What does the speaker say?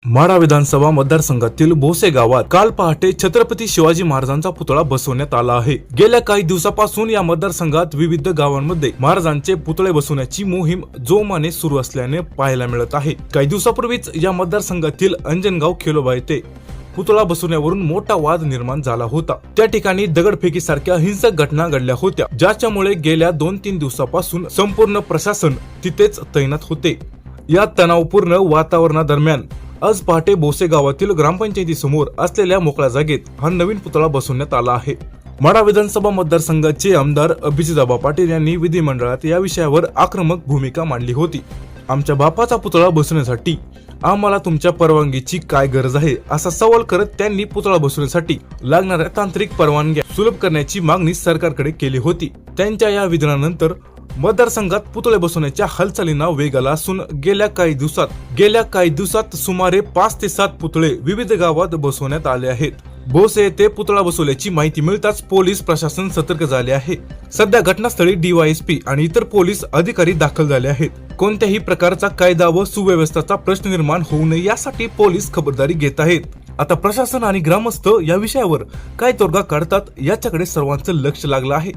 माढा विधानसभा मतदारसंघातील भोसे गावात काल पहाटे छत्रपती शिवाजी महाराजांचा पुतळा बसवण्यात आला आहे। गेल्या काही दिवसापासून या मतदारसंघात विविध गावांमध्ये महाराजांचे पुतळे बसवण्याची मोहीम जोमाने सुरू असल्याने पाहायला मिळत आहे। काही दिवसापूर्वीच या मतदारसंघातील अंजनगाव खेलोबा येथे पुतळा बसवण्यावरून मोठा वाद निर्माण झाला होता। त्या ठिकाणी दगडफेकीसारख्या हिंसक घटना घडल्या होत्या, ज्याच्यामुळे गेल्या 2-3 दिवसापासून संपूर्ण प्रशासन तिथेच तैनात होते। या तणावपूर्ण वातावरणादरम्यान आज पहाटे भोसे गावातील ग्रामपंचायतीसमोर असलेल्या मोकळ्या जागेत हा नवीन पुतळा बसवण्यात आला आहे। माढा विधानसभा मतदारसंघाचे आमदार अभिजितआबा पाटील यांनी विधिमंडळात या विषयावर आक्रमक भूमिका मांडली होती। आमच्या बापाचा पुतळा बसवण्यासाठी आम्हाला तुमच्या परवानगीची काय गरज आहे, असा सवाल करत त्यांनी पुतळा बसवण्यासाठी लागणाऱ्या तांत्रिक परवानग्या सुलभ करण्याची मागणी सरकारकडे केली होती। त्यांच्या या विधानानंतर मतदारसंघात पुतळे बसवण्याच्या हालचालींना वेग आला असून गेल्या काही दिवसात सुमारे 5 ते 7 पुतळे विविध गावात बसवण्यात आले आहेत। भोसे येथे पुतळा बसवल्याची माहिती मिळताच पोलीस प्रशासन सतर्क झाले आहे। सध्या घटनास्थळी DYSP आणि इतर पोलीस अधिकारी दाखल झाले आहेत। कोणत्याही प्रकारचा कायदा व सुव्यवस्थेचा प्रश्न निर्माण होऊ नये यासाठी पोलीस खबरदारी घेत आहेत। आता प्रशासन आणि ग्रामस्थ या विषयावर काय तोडगा काढतात याच्याकडे सर्वांचं लक्ष लागलं आहे।